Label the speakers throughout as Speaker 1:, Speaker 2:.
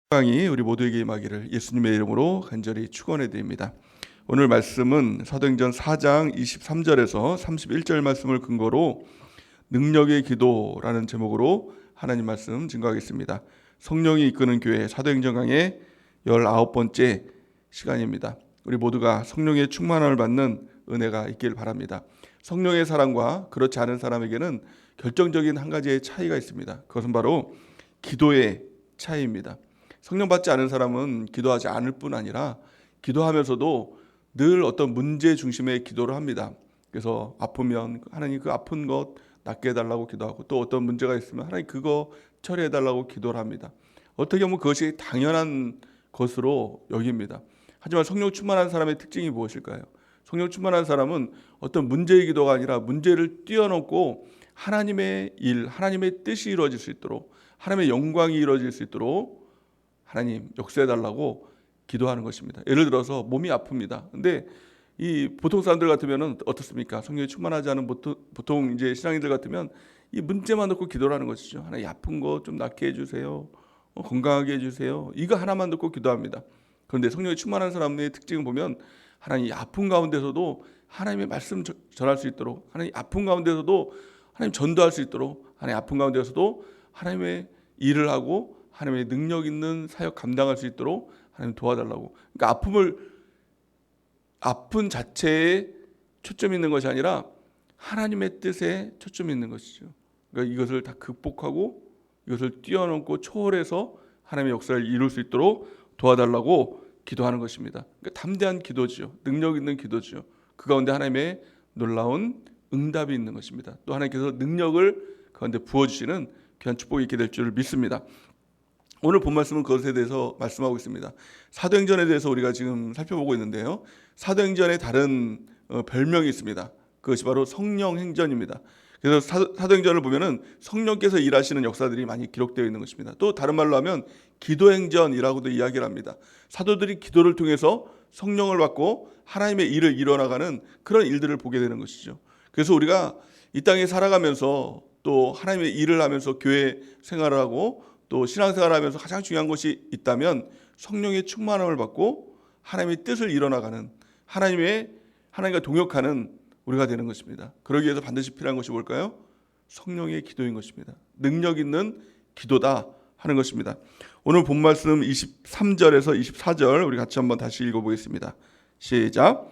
Speaker 1: 건강이 우리 모두에게 임하기를 예수님의 이름으로 간절히 축원해 드립니다. 오늘 말씀은 사도행전 4장 23절에서 31절 말씀을 근거로 능력의 기도라는 제목으로 하나님 말씀 증거하겠습니다. 성령이 이끄는 교회 사도행전 강의 19번째 시간입니다. 우리 모두가 성령의 충만함을 받는 은혜가 있길 바랍니다. 성령의 사람과 그렇지 않은 사람에게는 결정적인 한 가지의 차이가 있습니다. 그것은 바로 기도의 차이입니다. 성령 받지 않은 사람은 기도하지 않을 뿐 아니라 기도하면서도 늘 어떤 문제 중심의 기도를 합니다. 그래서 아프면 하나님 그 아픈 것 낫게 해달라고 기도하고, 또 어떤 문제가 있으면 하나님 그거 처리해달라고 기도를 합니다. 어떻게 보면 그것이 당연한 것으로 여깁니다. 하지만 성령 충만한 사람의 특징이 무엇일까요? 성령 충만한 사람은 어떤 문제의 기도가 아니라 문제를 뛰어넘고 하나님의 일, 하나님의 뜻이 이루어질 수 있도록, 하나님의 영광이 이루어질 수 있도록 하나님 역사해달라고 기도하는 것입니다. 예를 들어서 몸이 아픕니다. 근데 이 보통 사람들 같으면 어떻습니까? 성령이 충만하지 않은 보통 이제 신앙인들 같으면 이 문제만 놓고 기도를 하는 것이죠. 하나님 아픈 거 좀 낫게 해주세요. 건강하게 해주세요. 이거 하나만 놓고 기도합니다. 그런데 성령이 충만한 사람의 특징을 보면 하나님 아픈 가운데서도 하나님의 말씀 전할 수 있도록, 하나님 아픈 가운데서도 하나님 전도할 수 있도록, 하나님 아픈 가운데서도 하나님의 일을 하고 하나님의 능력 있는 사역 감당할 수 있도록 하나님 도와달라고. 그러니까 아픈 자체에 초점이 있는 것이 아니라 하나님의 뜻에 초점이 있는 것이죠. 그러니까 이것을 다 극복하고 이것을 뛰어넘고 초월해서 하나님의 역사를 이룰 수 있도록 도와달라고 기도하는 것입니다. 그러니까 담대한 기도지요. 능력 있는 기도지요. 그 가운데 하나님의 놀라운 응답이 있는 것입니다. 또 하나님께서 능력을 그 가운데 부어주시는 귀한 축복이 있게 될 줄 믿습니다. 오늘 본 말씀은 그것에 대해서 말씀하고 있습니다. 사도행전에 대해서 우리가 지금 살펴보고 있는데요. 사도행전에 다른 별명이 있습니다. 그것이 바로 성령행전입니다. 그래서 사도행전을 보면은 성령께서 일하시는 역사들이 많이 기록되어 있는 것입니다. 또 다른 말로 하면 기도행전이라고도 이야기를 합니다. 사도들이 기도를 통해서 성령을 받고 하나님의 일을 이뤄나가는 그런 일들을 보게 되는 것이죠. 그래서 우리가 이 땅에 살아가면서 또 하나님의 일을 하면서 교회 생활을 하고 또 신앙생활을 하면서 가장 중요한 것이 있다면 성령의 충만함을 받고 하나님의 뜻을 이뤄나가는, 하나님과 동역하는 우리가 되는 것입니다. 그러기 위해서 반드시 필요한 것이 뭘까요? 성령의 기도인 것입니다. 능력 있는 기도다 하는 것입니다. 오늘 본 말씀 23절에서 24절 우리 같이 한번 다시 읽어보겠습니다. 시작.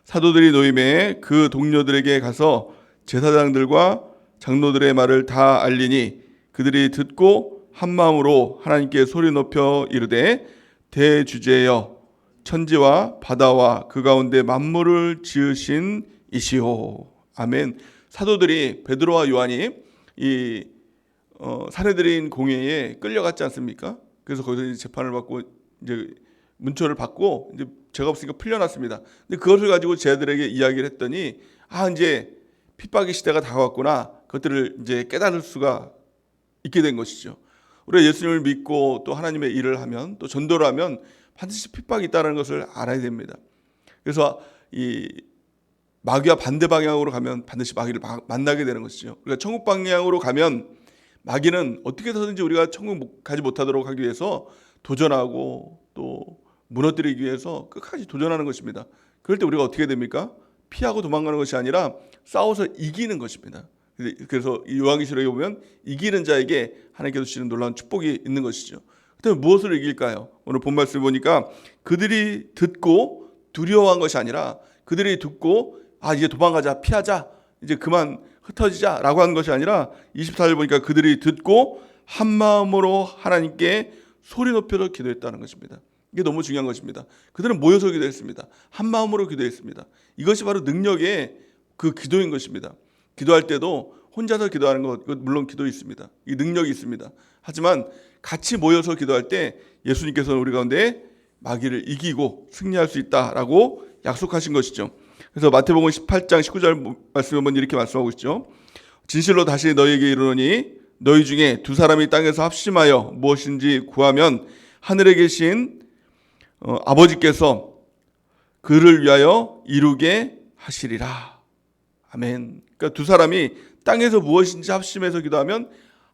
Speaker 1: 사도들이 노임에 그 동료들에게 가서 제사장들과 장로들의 말을 다 알리니 그들이 듣고 한 마음으로 하나님께 소리 높여 이르되 대주제여 천지와 바다와 그 가운데 만물을 지으신 이시오. 아멘. 사도들이 베드로와 요한이 이 산헤드린 공회에 끌려갔지 않습니까? 그래서 거기서 이제 재판을 받고 이제 문초를 받고 이제 죄가 없으니까 풀려났습니다. 근데 그것을 가지고 제자들에게 이야기를 했더니 이제 핍박의 시대가 다가왔구나. 그것들을 이제 깨달을 수가 있게 된 것이죠. 우리가 예수님을 믿고 또 하나님의 일을 하면, 또 전도를 하면 반드시 핍박이 있다는 것을 알아야 됩니다. 그래서 이 마귀와 반대 방향으로 가면 반드시 마귀를 만나게 되는 것이죠. 그러니까 천국 방향으로 가면 마귀는 어떻게 해서든지 우리가 천국 가지 못하도록 하기 위해서 도전하고 또 무너뜨리기 위해서 끝까지 도전하는 것입니다. 그럴 때 우리가 어떻게 됩니까? 피하고 도망가는 것이 아니라 싸워서 이기는 것입니다. 그래서 이 요한계시록에 보면 이기는 자에게 하나님께서 주시는 놀라운 축복이 있는 것이죠. 그때 무엇을 이길까요? 오늘 본 말씀을 보니까 그들이 듣고 두려워한 것이 아니라 그들이 듣고 이제 도망가자, 피하자, 이제 그만 흩어지자라고 한 것이 아니라 24절 보니까 그들이 듣고 한 마음으로 하나님께 소리 높여서 기도했다는 것입니다. 이게 너무 중요한 것입니다. 그들은 모여서 기도했습니다. 한 마음으로 기도했습니다. 이것이 바로 능력의 그 기도인 것입니다. 기도할 때도 혼자서 기도하는 것, 물론 기도 있습니다. 이 능력이 있습니다. 하지만 같이 모여서 기도할 때 예수님께서는 우리 가운데 마귀를 이기고 승리할 수 있다라고 약속하신 것이죠. 그래서 마태복음 18장 19절 말씀에 보면 이렇게 말씀하고 있죠. 진실로 다시 너희에게 이르노니 너희 중에 두 사람이 땅에서 합심하여 무엇인지 구하면 하늘에 계신 아버지께서 그를 위하여 이루게 하시리라. 아멘. 그러니까 두 사람이 땅에서 무엇인지 합심해서 기도하면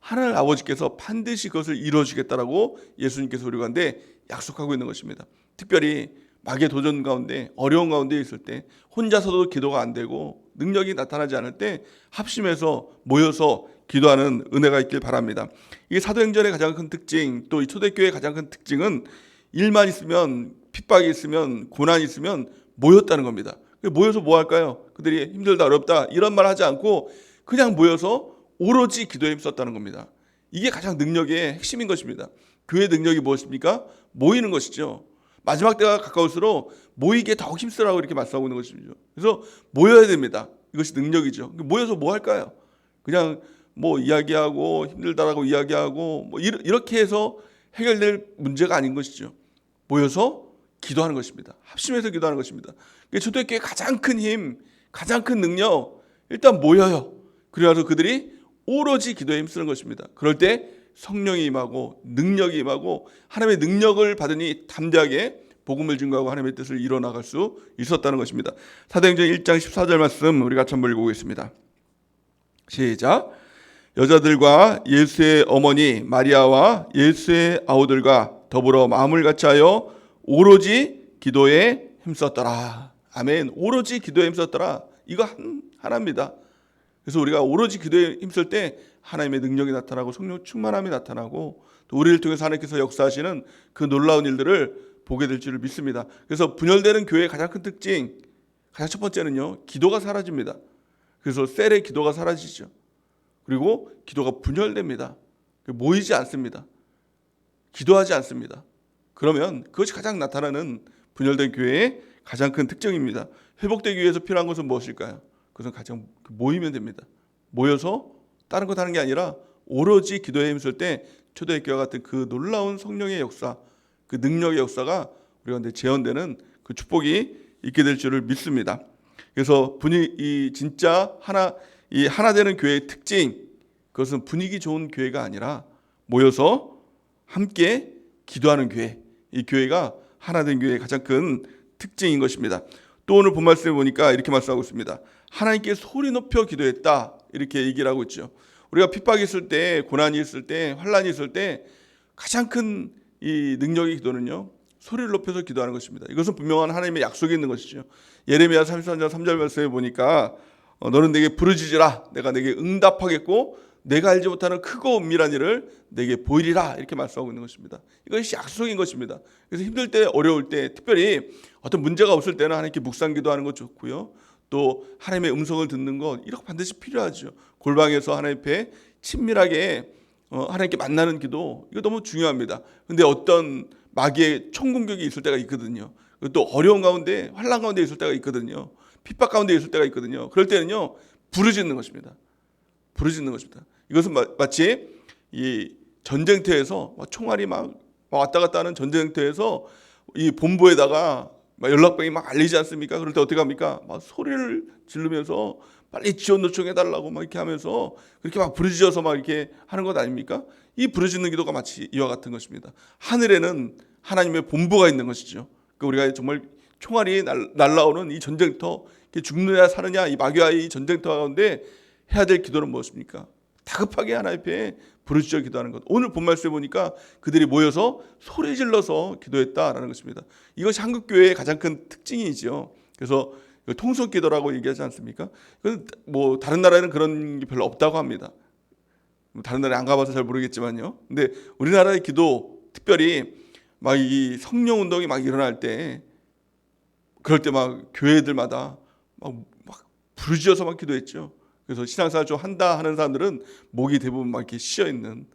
Speaker 1: 하나님 아버지께서 반드시 그것을 이루어주겠다라고 예수님께서 우리 가운데 약속하고 있는 것입니다. 특별히 마귀의 도전 가운데 어려운 가운데 있을 때 혼자서도 기도가 안 되고 능력이 나타나지 않을 때 합심해서 모여서 기도하는 은혜가 있길 바랍니다. 이게 사도행전의 가장 큰 특징, 또 이 초대교회의 가장 큰 특징은 일만 있으면, 핍박이 있으면, 고난이 있으면 모였다는 겁니다. 모여서 뭐 할까요? 그들이 힘들다 어렵다 이런 말 하지 않고 그냥 모여서 오로지 기도에 힘썼다는 겁니다. 이게 가장 능력의 핵심인 것입니다. 교회의 능력이 무엇입니까? 모이는 것이죠. 마지막 때가 가까울수록 모이기에 더욱 힘쓰라고 이렇게 말씀하고 있는 것이죠. 그래서 모여야 됩니다. 이것이 능력이죠. 모여서 뭐 할까요? 그냥 뭐 이야기하고 힘들다라고 이야기하고 뭐 이렇게 해서 해결될 문제가 아닌 것이죠. 모여서 기도하는 것입니다. 합심해서 기도하는 것입니다. 초대교회의 가장 큰 힘, 가장 큰 능력, 일단 모여요. 그래서 그들이 오로지 기도에 힘쓰는 것입니다. 그럴 때 성령이 임하고 능력이 임하고 하나님의 능력을 받으니 담대하게 복음을 증거하고 하나님의 뜻을 이뤄나갈 수 있었다는 것입니다. 사도행전 1장 14절 말씀 우리 같이 한번 읽어보겠습니다. 시작. 여자들과 예수의 어머니 마리아와 예수의 아우들과 더불어 마음을 같이하여 오로지 기도에 힘썼더라. 아멘. 오로지 기도에 힘썼더라. 이거 하나입니다. 그래서 우리가 오로지 기도에 힘쓸 때 하나님의 능력이 나타나고 성령 충만함이 나타나고 또 우리를 통해서 하나님께서 역사하시는 그 놀라운 일들을 보게 될 줄을 믿습니다. 그래서 분열되는 교회의 가장 큰 특징, 가장 첫 번째는요, 기도가 사라집니다. 그래서 셀의 기도가 사라지죠. 그리고 기도가 분열됩니다. 모이지 않습니다. 기도하지 않습니다. 그러면 그것이 가장 나타나는 분열된 교회의 가장 큰 특징입니다. 회복되기 위해서 필요한 것은 무엇일까요? 그것은 가장 모이면 됩니다. 모여서 다른 것 하는 게 아니라 오로지 기도에 힘쓸 때 초대교회와 같은 그 놀라운 성령의 역사, 그 능력의 역사가 우리 가운데 재현되는 그 축복이 있게 될 줄을 믿습니다. 그래서 이 진짜 하나 되는 교회의 특징, 그것은 분위기 좋은 교회가 아니라 모여서 함께 기도하는 교회, 이 교회가 하나 된 교회의 가장 큰 특징인 것입니다. 또 오늘 본 말씀에 보니까 이렇게 말씀하고 있습니다. 하나님께 소리 높여 기도했다, 이렇게 얘기를 하고 있죠. 우리가 핍박이 있을 때, 고난이 있을 때, 환란이 있을 때 가장 큰 이 능력의 기도는요, 소리를 높여서 기도하는 것입니다. 이것은 분명한 하나님의 약속이 있는 것이죠. 예레미야 33장 3절 말씀에 보니까 너는 내게 부르짖으라, 내가 내게 응답하겠고 내가 알지 못하는 크고 은밀한 일을 내게 보이리라, 이렇게 말씀하고 있는 것입니다. 이것이 약속인 것입니다. 그래서 힘들 때, 어려울 때, 특별히 어떤 문제가 없을 때는 하나님께 묵상 기도하는 것 좋고요. 또 하나님의 음성을 듣는 것, 이렇게 반드시 필요하죠. 골방에서 하나님 앞에 친밀하게 하나님께 만나는 기도, 이거 너무 중요합니다. 근데 어떤 마귀의 총공격이 있을 때가 있거든요. 또 어려운 가운데, 환난 가운데 있을 때가 있거든요. 핍박 가운데 있을 때가 있거든요. 그럴 때는요, 부르짖는 것입니다. 부르짖는 것입니다. 이것은 마치 이 전쟁터에서 총알이 막 왔다 갔다 하는 전쟁터에서 이 본부에다가 막 연락병이 막 알리지 않습니까? 그럴 때 어떻게 합니까? 막 소리를 지르면서 빨리 지원 요청해달라고 막 이렇게 하면서 그렇게 막 부르짖어서 막 이렇게 하는 것 아닙니까? 이 부르짖는 기도가 마치 이와 같은 것입니다. 하늘에는 하나님의 본부가 있는 것이죠. 우리가 정말 총알이 날라오는 이 전쟁터, 죽느냐 사느냐 이 마귀와의 이 전쟁터 가운데 해야 될 기도는 무엇입니까? 다급하게 하나님 앞에 부르짖어 기도하는 것. 오늘 본 말씀에 보니까 그들이 모여서 소리 질러서 기도했다라는 것입니다. 이것이 한국 교회의 가장 큰 특징이죠. 그래서 통성 기도라고 얘기하지 않습니까? 뭐 다른 나라에는 그런 게 별로 없다고 합니다. 다른 나라에 안 가봐서 잘 모르겠지만요. 근데 우리나라의 기도, 특별히 막 이 성령 운동이 막 일어날 때, 그럴 때 막 교회들마다 막 부르짖어서 막 기도했죠. 그래서 신앙생활 좀 한다 하는 사람들은 목이 대부분 막 이렇게 쉬어 있는,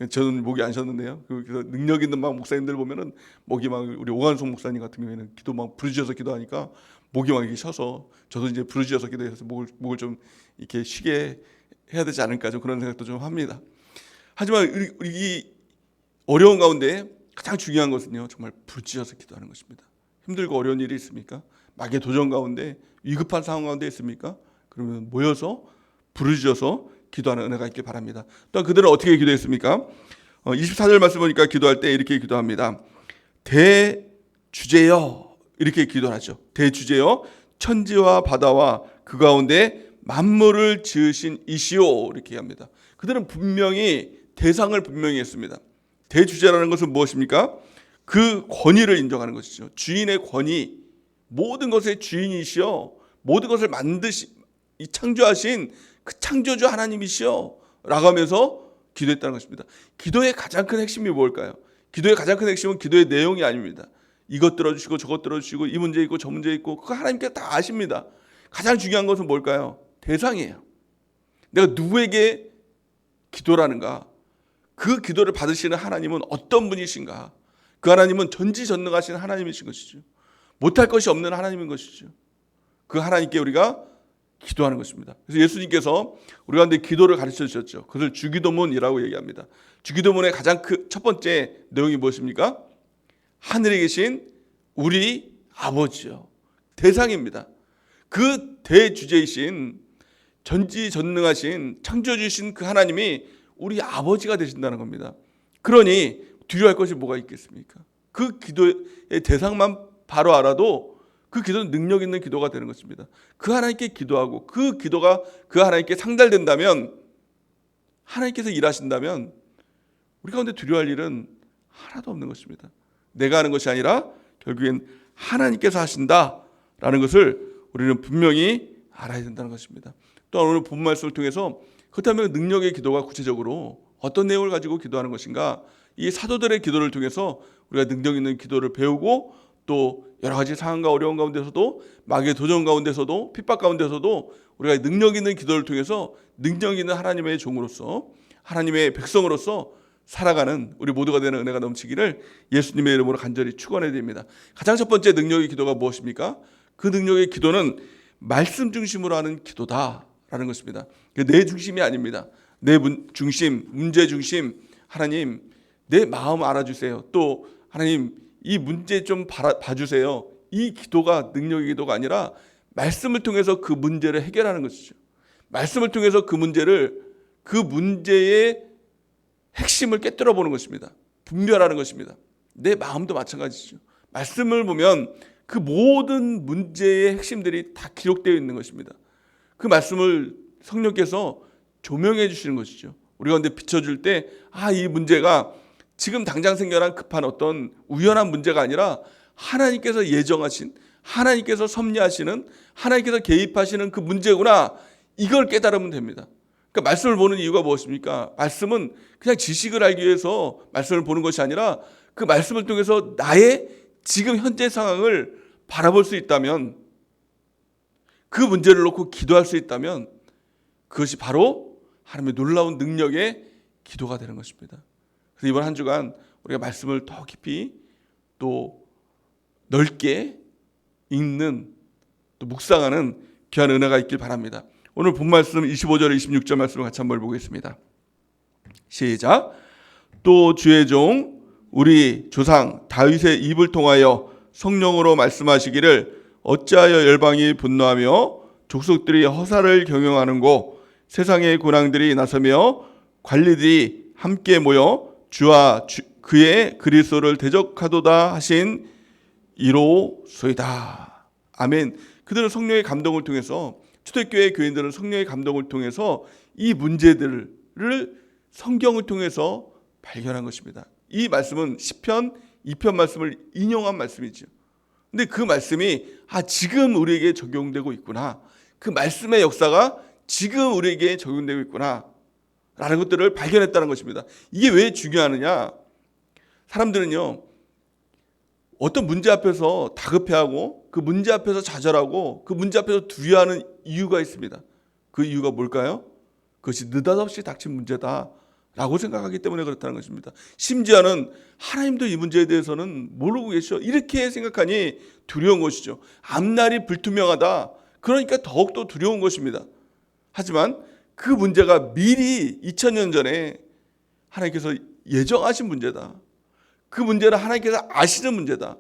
Speaker 1: 저는 목이 안 쉬었는데요. 그래서 능력 있는 막 목사님들 보면은 목이 막, 우리 오한송 목사님 같은 경우에는 기도 막 부르짖어서 기도하니까 목이 막 이렇게 쉬어서, 저도 이제 부르짖어서 기도해서 목을 좀 이렇게 쉬게 해야 되지 않을까, 좀 그런 생각도 좀 합니다. 하지만 이 어려운 가운데 가장 중요한 것은요, 정말 부르짖어서 기도하는 것입니다. 힘들고 어려운 일이 있습니까? 마귀의 도전 가운데, 위급한 상황 가운데 있습니까? 그러면 모여서 부르짖어서 기도하는 은혜가 있길 바랍니다. 또 그들은 어떻게 기도했습니까? 24절 말씀 보니까 기도할 때 이렇게 기도합니다. 대주제여, 이렇게 기도하죠. 대주제여, 천지와 바다와 그 가운데 만물을 지으신 이시오, 이렇게 합니다. 그들은 분명히 대상을 분명히 했습니다. 대주제라는 것은 무엇입니까? 그 권위를 인정하는 것이죠. 주인의 권위, 모든 것의 주인이시여, 모든 것을 창조하신 그 창조주 하나님이시여 라고 하면서 기도했다는 것입니다. 기도의 가장 큰 핵심이 뭘까요? 기도의 가장 큰 핵심은 기도의 내용이 아닙니다. 이것 들어주시고 저것 들어주시고 이 문제 있고 저 문제 있고 그거 하나님께서 다 아십니다. 가장 중요한 것은 뭘까요? 대상이에요. 내가 누구에게 기도라는가? 그 기도를 받으시는 하나님은 어떤 분이신가? 그 하나님은 전지전능하신 하나님이신 것이죠. 못할 것이 없는 하나님인 것이죠. 그 하나님께 우리가 기도하는 것입니다. 그래서 예수님께서 우리 가운데 기도를 가르쳐 주셨죠. 그것을 주기도문이라고 얘기합니다. 주기도문의 가장 첫 번째 내용이 무엇입니까? 하늘에 계신 우리 아버지요. 대상입니다. 그 대주제이신 전지전능하신 창조주신 그 하나님이 우리 아버지가 되신다는 겁니다. 그러니 두려워할 것이 뭐가 있겠습니까? 그 기도의 대상만 바로 알아도 그 기도는 능력 있는 기도가 되는 것입니다. 그 하나님께 기도하고 그 기도가 그 하나님께 상달된다면, 하나님께서 일하신다면 우리 가운데 두려워할 일은 하나도 없는 것입니다. 내가 하는 것이 아니라 결국엔 하나님께서 하신다라는 것을 우리는 분명히 알아야 된다는 것입니다. 또한 오늘 본 말씀을 통해서 그렇다면 능력의 기도가 구체적으로 어떤 내용을 가지고 기도하는 것인가, 이 사도들의 기도를 통해서 우리가 능력 있는 기도를 배우고 또 여러 가지 상황과 어려운 가운데서도 마귀의 도전 가운데서도 핍박 가운데서도 우리가 능력 있는 기도를 통해서 능력 있는 하나님의 종으로서 하나님의 백성으로서 살아가는 우리 모두가 되는 은혜가 넘치기를 예수님의 이름으로 간절히 축원해야 됩니다. 가장 첫 번째 능력의 기도가 무엇입니까? 그 능력의 기도는 말씀 중심으로 하는 기도다라는 것입니다. 내 중심이 아닙니다. 내 중심, 문제 중심. 하나님, 내 마음 알아주세요. 또 하나님, 이 문제 좀 봐주세요. 이 기도가 능력의 기도가 아니라 말씀을 통해서 그 문제를 해결하는 것이죠. 말씀을 통해서 그 문제의 핵심을 깨뜨려 보는 것입니다. 분별하는 것입니다. 내 마음도 마찬가지죠. 말씀을 보면 그 모든 문제의 핵심들이 다 기록되어 있는 것입니다. 그 말씀을 성령께서 조명해 주시는 것이죠. 우리 가운데 비춰줄 때, 이 문제가 지금 당장 생겨난 급한 어떤 우연한 문제가 아니라 하나님께서 예정하신, 하나님께서 섭리하시는, 하나님께서 개입하시는 그 문제구나, 이걸 깨달으면 됩니다. 그러니까 말씀을 보는 이유가 무엇입니까? 말씀은 그냥 지식을 알기 위해서 말씀을 보는 것이 아니라 그 말씀을 통해서 나의 지금 현재 상황을 바라볼 수 있다면, 그 문제를 놓고 기도할 수 있다면 그것이 바로 하나님의 놀라운 능력의 기도가 되는 것입니다. 그래서 이번 한 주간 우리가 말씀을 더 깊이 또 넓게 읽는, 또 묵상하는 귀한 은혜가 있길 바랍니다. 오늘 본 말씀 25절 26절 말씀을 같이 한번 보겠습니다. 시작. 또 주의 종 우리 조상 다윗의 입을 통하여 성령으로 말씀하시기를 어찌하여 열방이 분노하며 족속들이 허사를 경영하는고 세상의 군왕들이 나서며 관리들이 함께 모여 주와 그의 그리스도를 대적하도다 하신 이로소이다. 아멘. 그들은 성령의 감동을 통해서, 초대교회 교인들은 성령의 감동을 통해서 이 문제들을 성경을 통해서 발견한 것입니다. 이 말씀은 시편 2편 말씀을 인용한 말씀이죠. 근데 그 말씀이 지금 우리에게 적용되고 있구나, 그 말씀의 역사가 지금 우리에게 적용되고 있구나 라는 것들을 발견했다는 것입니다. 이게 왜 중요하느냐? 사람들은요, 어떤 문제 앞에서 다급해하고 그 문제 앞에서 좌절하고 그 문제 앞에서 두려워하는 이유가 있습니다. 그 이유가 뭘까요? 그것이 느닷없이 닥친 문제다 라고 생각하기 때문에 그렇다는 것입니다. 심지어는 하나님도 이 문제에 대해서는 모르고 계셔, 이렇게 생각하니 두려운 것이죠. 앞날이 불투명하다, 그러니까 더욱더 두려운 것입니다. 하지만 그 문제가 미리 2000년 전에 하나님께서 예정하신 문제다, 그 문제는 하나님께서 아시는 문제다,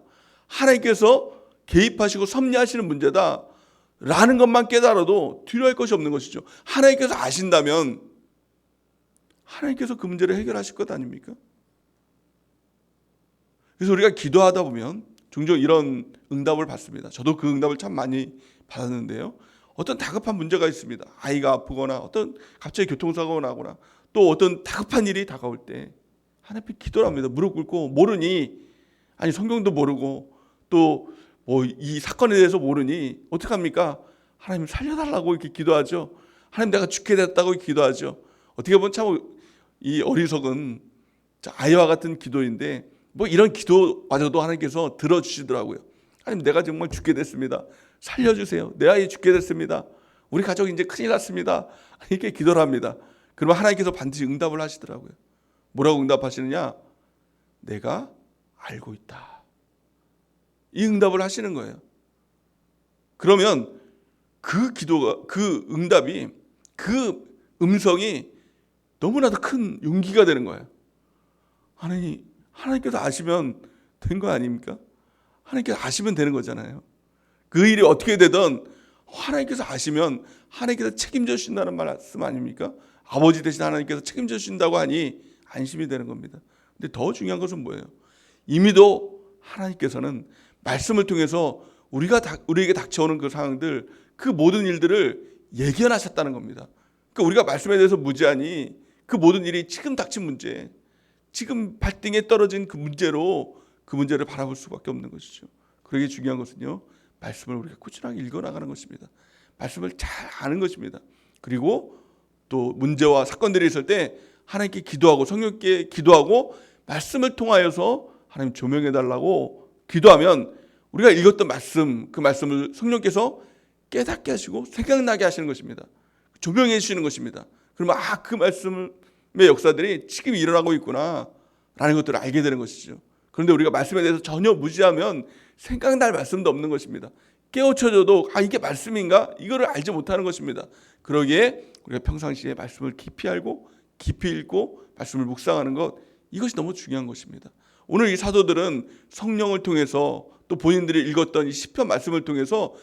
Speaker 1: 하나님께서 개입하시고 섭리하시는 문제다 라는 것만 깨달아도 두려워할 것이 없는 것이죠. 하나님께서 아신다면 하나님께서 그 문제를 해결하실 것 아닙니까? 그래서 우리가 기도하다 보면 종종 이런 응답을 받습니다. 저도 그 응답을 참 많이 받았는데요. 어떤 다급한 문제가 있습니다. 아이가 아프거나 어떤 갑자기 교통사고가 나거나 또 어떤 다급한 일이 다가올 때 하나님 앞에 기도를 합니다. 무릎 꿇고 모르니, 아니 성경도 모르고 또 뭐 이 사건에 대해서 모르니 어떡합니까? 하나님 살려달라고 이렇게 기도하죠. 하나님 내가 죽게 됐다고 기도하죠. 어떻게 보면 참 이 어리석은 아이와 같은 기도인데 뭐 이런 기도마저도 하나님께서 들어주시더라고요. 하나님 내가 정말 죽게 됐습니다. 살려주세요. 내 아이 죽게 됐습니다. 우리 가족 이제 큰일 났습니다. 이렇게 기도를 합니다. 그러면 하나님께서 반드시 응답을 하시더라고요. 뭐라고 응답하시느냐? 내가 알고 있다. 이 응답을 하시는 거예요. 그러면 그 기도가, 그 응답이, 그 음성이 너무나도 큰 용기가 되는 거예요. 하나님께서 아시면 된 거 아닙니까? 하나님께서 아시면 되는 거잖아요. 그 일이 어떻게 되든 하나님께서 아시면 하나님께서 책임져 주신다는 말씀 아닙니까? 아버지 되신 하나님께서 책임져 주신다고 하니 안심이 되는 겁니다. 근데 더 중요한 것은 뭐예요? 이미도 하나님께서는 말씀을 통해서 우리에게 닥쳐오는 그 상황들, 그 모든 일들을 예견하셨다는 겁니다. 그러니까 우리가 말씀에 대해서 무지하니 그 모든 일이 지금 닥친 문제, 지금 발등에 떨어진 그 문제로 그 문제를 바라볼 수밖에 없는 것이죠. 그러기 중요한 것은요, 말씀을 우리가 꾸준하게 읽어나가는 것입니다. 말씀을 잘 아는 것입니다. 그리고 또 문제와 사건들이 있을 때 하나님께 기도하고 성령께 기도하고 말씀을 통하여서 하나님 조명해달라고 기도하면 우리가 읽었던 말씀, 그 말씀을 성령께서 깨닫게 하시고 생각나게 하시는 것입니다. 조명해 주시는 것입니다. 그러면 그 말씀의 역사들이 지금 일어나고 있구나 라는 것들을 알게 되는 것이죠. 그런데 우리가 말씀에 대해서 전혀 무지하면 생각날 말씀도 없는 것입니다. 깨우쳐져도 이게 말씀인가? 이거를 알지 못하는 것입니다. 그러기에 우리가 평상시에 말씀을 깊이 알고 깊이 읽고 말씀을 묵상하는 것, 이것이 너무 중요한 것입니다. 오늘 이 사도들은 성령을 통해서 또 본인들이 읽었던 이 시편 말씀을 통해서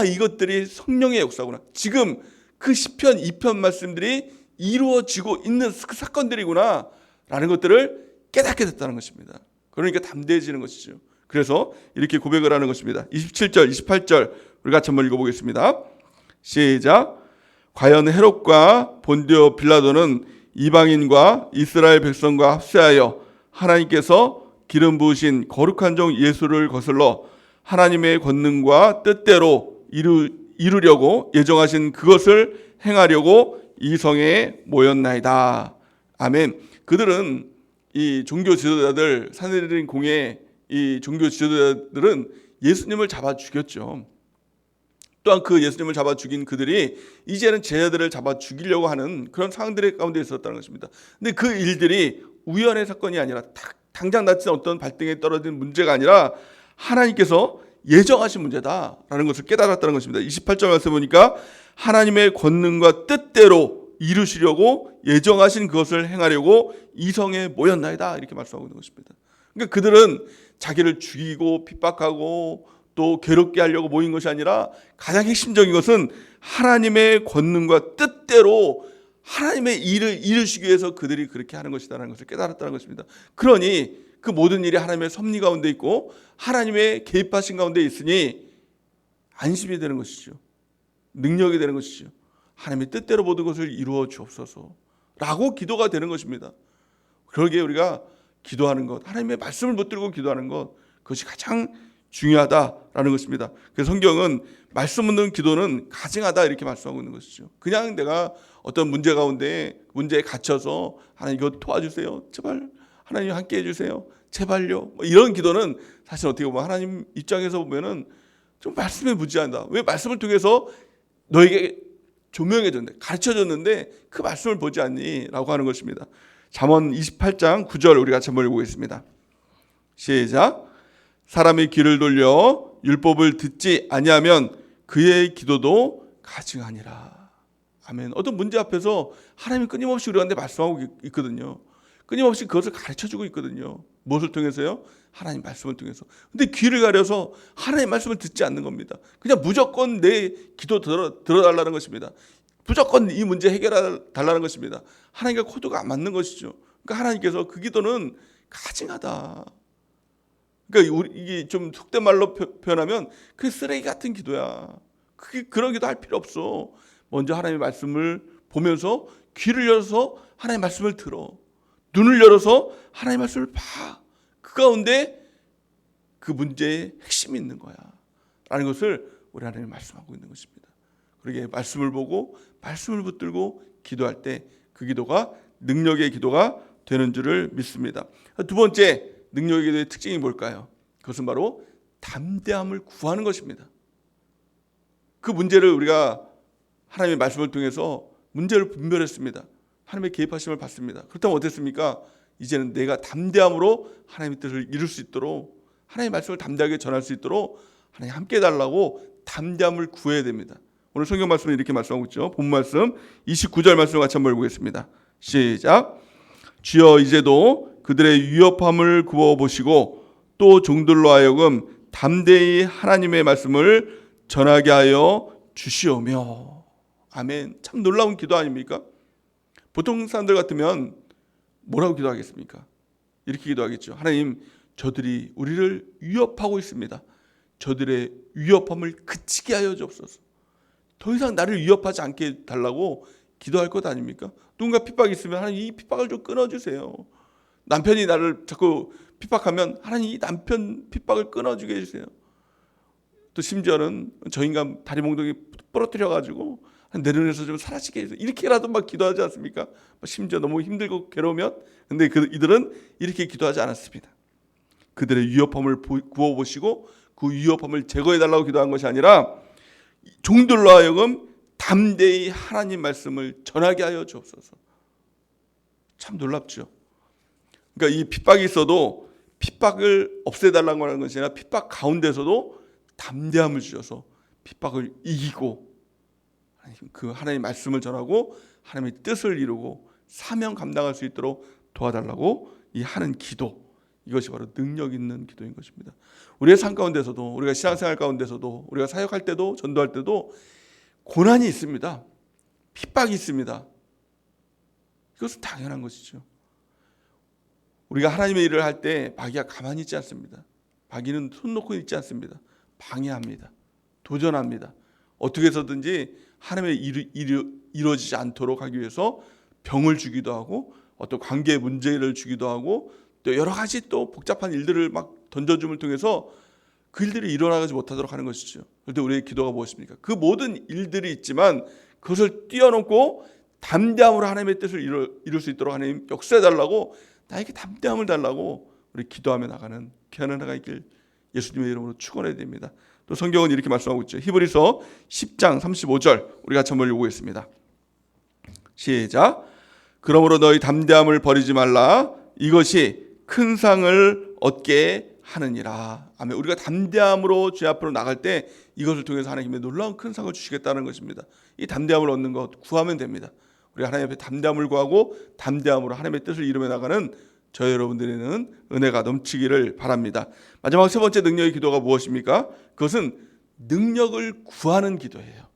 Speaker 1: 이것들이 성령의 역사구나, 지금 그 시편 2편 말씀들이 이루어지고 있는 그 사건들이구나 라는 것들을 깨닫게 됐다는 것입니다. 그러니까 담대해지는 것이죠. 그래서 이렇게 고백을 하는 것입니다. 27절 28절 우리 같이 한번 읽어보겠습니다. 시작. 과연 헤롯과 본디오 빌라도는 이방인과 이스라엘 백성과 합세하여 하나님께서 기름 부으신 거룩한 종 예수를 거슬러 하나님의 권능과 뜻대로 이루려고 예정하신 그것을 행하려고 이 성에 모였나이다. 아멘. 그들은 이 종교 지도자들, 산헤드린 공의 이 종교 지도자들은 예수님을 잡아 죽였죠. 또한 그 예수님을 잡아 죽인 그들이 이제는 제자들을 잡아 죽이려고 하는 그런 상황들의 가운데 있었다는 것입니다. 근데 그 일들이 우연의 사건이 아니라 당장 닥친 어떤 발등에 떨어진 문제가 아니라 하나님께서 예정하신 문제다라는 것을 깨달았다는 것입니다. 28절 말씀 보니까 하나님의 권능과 뜻대로 이루시려고 예정하신 그것을 행하려고 이 성에 모였나이다, 이렇게 말씀하고 있는 것입니다. 그러니까 그들은 자기를 죽이고 핍박하고 또 괴롭게 하려고 모인 것이 아니라 가장 핵심적인 것은 하나님의 권능과 뜻대로 하나님의 일을 이루시기 위해서 그들이 그렇게 하는 것이다라는 것을 깨달았다는 것입니다. 그러니 그 모든 일이 하나님의 섭리 가운데 있고 하나님의 개입하신 가운데 있으니 안심이 되는 것이죠. 능력이 되는 것이죠. 하나님의 뜻대로 모든 것을 이루어 주옵소서라고 기도가 되는 것입니다. 그러기에 우리가 기도하는 것, 하나님의 말씀을 붙들고 기도하는 것, 그것이 가장 중요하다라는 것입니다. 그래서 성경은 말씀 없는 기도는 가증하다 이렇게 말씀하고 있는 것이죠. 그냥 내가 어떤 문제 가운데 문제에 갇혀서 하나님 이거 도와주세요, 제발 하나님 함께 해주세요, 제발요, 이런 기도는 사실 어떻게 보면 하나님 입장에서 보면은 좀 말씀에 무지한다. 왜 말씀을 통해서 너에게 조명해줬는데, 가르쳐줬는데 그 말씀을 보지 않니? 라고 하는 것입니다. 잠언 28장 9절 우리 같이 한번 읽어보겠습니다. 시작. 사람의 귀를 돌려 율법을 듣지 아니하면 그의 기도도 가증하니라. 아멘. 어떤 문제 앞에서 하나님이 끊임없이 우리한테 말씀하고 있거든요. 끊임없이 그것을 가르쳐주고 있거든요. 무엇을 통해서요? 하나님 말씀을 통해서. 근데 귀를 가려서 하나님 말씀을 듣지 않는 겁니다. 그냥 무조건 내 기도 들어달라는 것입니다. 무조건 이 문제 해결해 달라는 것입니다. 하나님과 코드가 안 맞는 것이죠. 그러니까 하나님께서 그 기도는 가증하다. 그러니까 이게 좀 속된 말로 표현하면 그게 쓰레기 같은 기도야. 그런 기도 할 필요 없어. 먼저 하나님의 말씀을 보면서 귀를 열어서 하나님의 말씀을 들어. 눈을 열어서 하나님의 말씀을 봐. 그 가운데 그 문제의 핵심이 있는 거야 라는 것을 우리 하나님이 말씀하고 있는 것입니다. 그러게 말씀을 보고 말씀을 붙들고 기도할 때 그 기도가 능력의 기도가 되는 줄을 믿습니다. 두 번째 능력의 기도의 특징이 뭘까요? 그것은 바로 담대함을 구하는 것입니다. 그 문제를 우리가 하나님의 말씀을 통해서 문제를 분별했습니다. 하나님의 개입하심을 받습니다. 그렇다면 어땠습니까? 이제는 내가 담대함으로 하나님의 뜻을 이룰 수 있도록, 하나님의 말씀을 담대하게 전할 수 있도록 하나님 함께 해달라고 담대함을 구해야 됩니다. 오늘 성경 말씀은 이렇게 말씀하고 있죠. 본 말씀 29절 말씀을 같이 한번 읽어보겠습니다. 시작. 주여 이제도 그들의 위협함을 구워보시고 또 종들로 하여금 담대히 하나님의 말씀을 전하게 하여 주시오며. 아멘. 참 놀라운 기도 아닙니까? 보통 사람들 같으면 뭐라고 기도하겠습니까? 이렇게 기도하겠죠. 하나님, 저들이 우리를 위협하고 있습니다. 저들의 위협함을 그치게 하여 주옵소서. 더 이상 나를 위협하지 않게 달라고 기도할 것 아닙니까? 누군가 핍박이 있으면 하나님 이 핍박을 좀 끊어주세요. 남편이 나를 자꾸 핍박하면 하나님 이 남편 핍박을 끊어주게 해주세요. 또 심지어는 저 인간 다리 몽둥이 부러뜨려가지고 내 눈에서 좀 사라지게 해주세요. 이렇게라도 막 기도하지 않습니까? 심지어 너무 힘들고 괴로우면. 근데 이들은 이렇게 기도하지 않았습니다. 그들의 위협함을 구워보시고 그 위협함을 제거해달라고 기도한 것이 아니라 종들로 하여금 담대히 하나님 말씀을 전하게 하여 주옵소서. 참 놀랍죠. 그러니까 이 핍박이 있어도 핍박을 없애달라고 하는 것이 아니라 핍박 가운데서도 담대함을 주셔서 핍박을 이기고 그 하나님의 말씀을 전하고 하나님의 뜻을 이루고 사명 감당할 수 있도록 도와달라고 이 하는 기도, 이것이 바로 능력 있는 기도인 것입니다. 우리의 삶 가운데서도, 우리가 신앙생활 가운데서도, 우리가 사역할 때도 전도할 때도 고난이 있습니다. 핍박이 있습니다. 이것은 당연한 것이죠. 우리가 하나님의 일을 할 때 마귀가 가만히 있지 않습니다. 마귀는 손 놓고 있지 않습니다. 방해합니다. 도전합니다. 어떻게 해서든지 하나님의 일이 이루어지지 않도록 하기 위해서 병을 주기도 하고 어떤 관계의 문제를 주기도 하고 또 여러 가지 또 복잡한 일들을 막 던져줌을 통해서 그 일들이 일어나지 못하도록 하는 것이죠. 그런데 우리의 기도가 무엇입니까? 그 모든 일들이 있지만 그것을 뛰어넘고 담대함으로 하나님의 뜻을 이룰 수 있도록 하나님 역사해달라고, 나에게 담대함을 달라고 우리 기도하며 나가는 귀한 은혜가 있길 예수님의 이름으로 축원해야 됩니다. 또 성경은 이렇게 말씀하고 있죠. 히브리서 10장 35절 우리 같이 한번 읽어보겠습니다. 시작. 그러므로 너희 담대함을 버리지 말라. 이것이 큰 상을 얻게 하느니라. 아멘. 우리가 담대함으로 주의 앞으로 나갈 때 이것을 통해서 하나님의 놀라운 큰 상을 주시겠다는 것입니다. 이 담대함을 얻는 것 구하면 됩니다. 우리 하나님 앞에 담대함을 구하고 담대함으로 하나님의 뜻을 이루며 나가는 저 여러분들에는 은혜가 넘치기를 바랍니다. 마지막 세 번째 능력의 기도가 무엇입니까? 그것은 능력을 구하는 기도예요.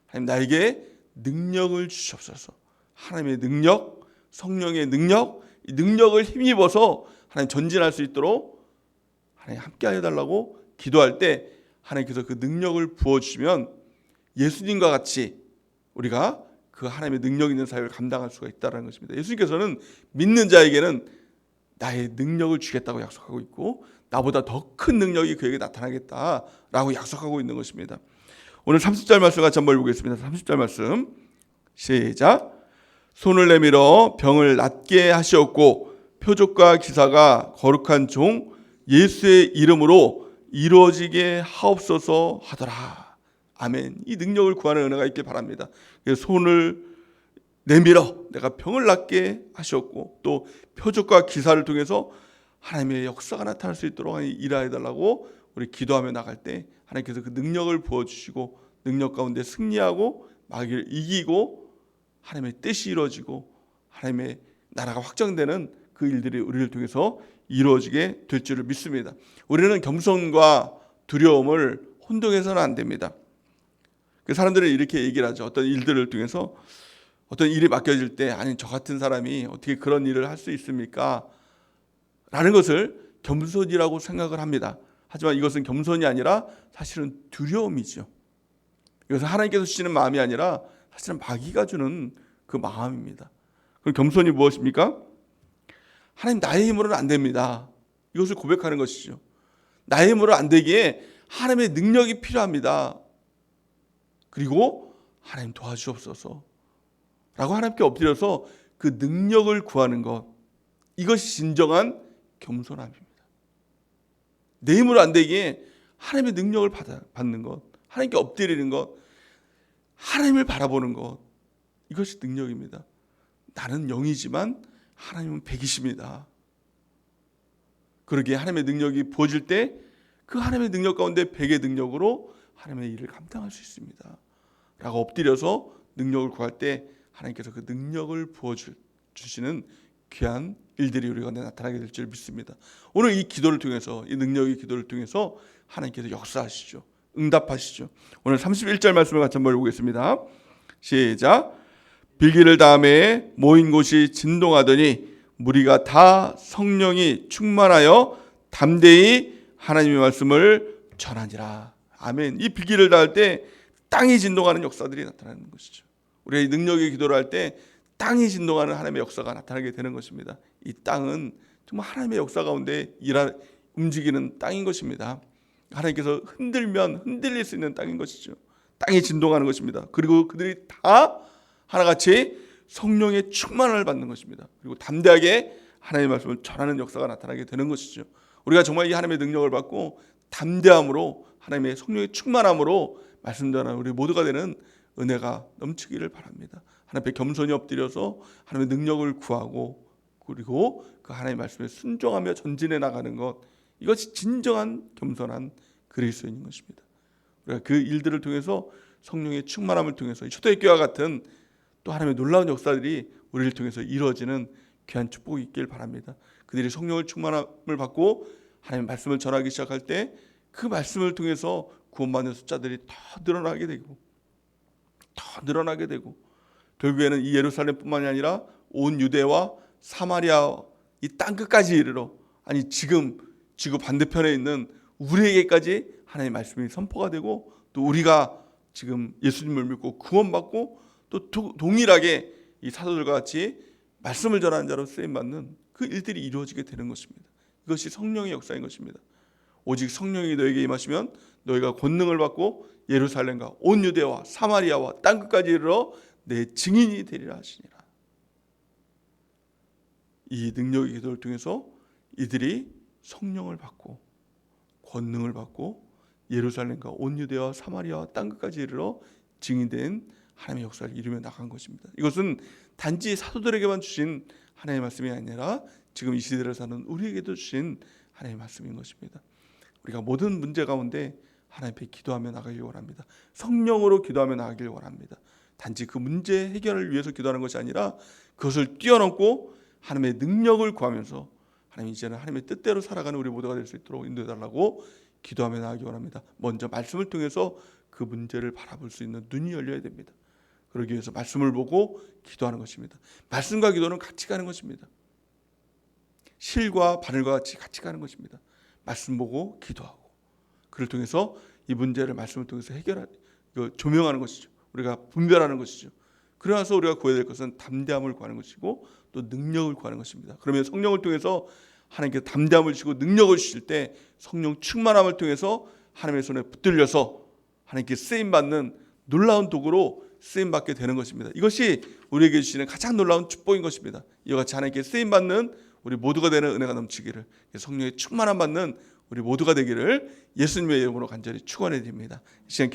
Speaker 1: 하나님, 나에게 능력을 주시옵소서. 하나님의 능력, 성령의 능력, 이 능력을 힘입어서 하나님 전진할 수 있도록 하나님 함께 하여달라고 기도할 때 하나님께서 그 능력을 부어주시면 예수님과 같이 우리가 그 하나님의 능력 있는 사역을 감당할 수가 있다는 것입니다. 예수님께서는 믿는 자에게는 나의 능력을 주겠다고 약속하고 있고 나보다 더 큰 능력이 그에게 나타나겠다라고 약속하고 있는 것입니다. 오늘 30절 말씀 같이 한번 읽겠습니다. 30절 말씀 시작. 손을 내밀어 병을 낫게 하시었고 표적과 기사가 거룩한 종 예수의 이름으로 이루어지게 하옵소서 하더라. 아멘. 이 능력을 구하는 은혜가 있길 바랍니다. 손을 내밀어 내가 병을 낫게 하셨고 또 표적과 기사를 통해서 하나님의 역사가 나타날 수 있도록 일하여달라고 우리 기도하며 나갈 때 하나님께서 그 능력을 부어주시고 능력 가운데 승리하고 마귀를 이기고 하나님의 뜻이 이루어지고 하나님의 나라가 확장되는 그 일들이 우리를 통해서 이루어지게 될 줄을 믿습니다. 우리는 겸손과 두려움을 혼동해서는 안 됩니다. 그 사람들은 이렇게 얘기를 하죠. 어떤 일들을 통해서 어떤 일이 맡겨질 때 아니 저 같은 사람이 어떻게 그런 일을 할 수 있습니까? 라는 것을 겸손이라고 생각을 합니다. 하지만 이것은 겸손이 아니라 사실은 두려움이죠. 이것은 하나님께서 주시는 마음이 아니라 사실은 마귀가 주는 그 마음입니다. 그럼 겸손이 무엇입니까? 하나님, 나의 힘으로는 안 됩니다. 이것을 고백하는 것이죠. 나의 힘으로 안 되기에 하나님의 능력이 필요합니다. 그리고 하나님 도와주옵소서 라고 하나님께 엎드려서 그 능력을 구하는 것, 이것이 진정한 겸손함입니다. 내 힘으로 안 되기에 하나님의 능력을 받는 것, 하나님께 엎드리는 것, 하나님을 바라보는 것, 이것이 능력입니다. 나는 0이지만 하나님은 100이십니다. 그러기에 하나님의 능력이 부어질 때 그 하나님의 능력 가운데 100의 능력으로 하나님의 일을 감당할 수 있습니다 라고 엎드려서 능력을 구할 때 하나님께서 그 능력을 부어주시는 귀한 일들이 우리 가운데 나타나게 될 줄 믿습니다. 오늘 이 기도를 통해서, 이 능력의 기도를 통해서 하나님께서 역사하시죠. 응답하시죠. 오늘 31절 말씀을 같이 한번 보겠습니다. 시작. 빌기를 다음에 모인 곳이 진동하더니 무리가 다 성령이 충만하여 담대히 하나님의 말씀을 전하니라. 아멘. 이 빌기를 다할 때 땅이 진동하는 역사들이 나타나는 것이죠. 우리가 이 능력의 기도를 할 때 땅이 진동하는 하나님의 역사가 나타나게 되는 것입니다. 이 땅은 정말 하나님의 역사 가운데 움직이는 땅인 것입니다. 하나님께서 흔들면 흔들릴 수 있는 땅인 것이죠. 땅이 진동하는 것입니다. 그리고 그들이 다 하나같이 성령의 충만을 받는 것입니다. 그리고 담대하게 하나님의 말씀을 전하는 역사가 나타나게 되는 것이죠. 우리가 정말 이 하나님의 능력을 받고 담대함으로 하나님의 성령의 충만함으로 말씀 전하는 우리 모두가 되는 은혜가 넘치기를 바랍니다. 하나님 앞에 겸손히 엎드려서 하나님의 능력을 구하고 그리고 그 하나님의 말씀에 순종하며 전진해 나가는 것, 이것이 진정한 겸손한 그리스도인인 것입니다. 우리가 그 일들을 통해서 성령의 충만함을 통해서 초대교회와 같은 또 하나님의 놀라운 역사들이 우리를 통해서 이루어지는 귀한 축복이 있길 바랍니다. 그들이 성령을 충만함을 받고 하나님의 말씀을 전하기 시작할 때 그 말씀을 통해서 구원받는 숫자들이 더 늘어나게 되고 결국에는 이 예루살렘뿐만이 아니라 온 유대와 사마리아 이 땅 끝까지 이르러, 아니 지금 지구 반대편에 있는 우리에게까지 하나님의 말씀이 선포가 되고 또 우리가 지금 예수님을 믿고 구원받고 또 동일하게 이 사도들과 같이 말씀을 전하는 자로 쓰임받는 그 일들이 이루어지게 되는 것입니다. 이것이 성령의 역사인 것입니다. 오직 성령이 너에게 임하시면 너희가 권능을 받고 예루살렘과 온 유대와 사마리아와 땅 끝까지 이르러 내 증인이 되리라 하시니라. 이 능력의 기도를 통해서 이들이 성령을 받고 권능을 받고 예루살렘과 온 유대와 사마리아와 땅 끝까지 이르러 증인된 하나님의 역사를 이루며 나간 것입니다. 이것은 단지 사도들에게만 주신 하나님의 말씀이 아니라 지금 이 시대를 사는 우리에게도 주신 하나님의 말씀인 것입니다. 우리가 모든 문제 가운데 하나님 앞에 기도하며 나가길 원합니다. 성령으로 기도하며 나가길 원합니다. 단지 그 문제 해결을 위해서 기도하는 것이 아니라 그것을 뛰어넘고 하나님의 능력을 구하면서 하나님, 이제는 하나님의 뜻대로 살아가는 우리 모두가 될 수 있도록 인도해달라고 기도하며 나가기 원합니다. 먼저 말씀을 통해서 그 문제를 바라볼 수 있는 눈이 열려야 됩니다. 그러기 위해서 말씀을 보고 기도하는 것입니다. 말씀과 기도는 같이 가는 것입니다. 실과 바늘과 같이 가는 것입니다. 말씀 보고 기도하고 그를 통해서 이 문제를 말씀을 통해서 조명하는 것이죠. 우리가 분별하는 것이죠. 그래서 우리가 구해야 될 것은 담대함을 구하는 것이고 또 능력을 구하는 것입니다. 그러면 성령을 통해서 하나님께서 담대함을 주시고 능력을 주실 때 성령 충만함을 통해서 하나님의 손에 붙들려서 하나님께 쓰임받는 놀라운 도구로 쓰임받게 되는 것입니다. 이것이 우리에게 주시는 가장 놀라운 축복인 것입니다. 이와 같이 하나님께 쓰임받는 우리 모두가 되는 은혜가 넘치기를, 성령의 충만함 받는 우리 모두가 되기를 예수님의 이름으로 간절히 축원해 드립니다. 이 시간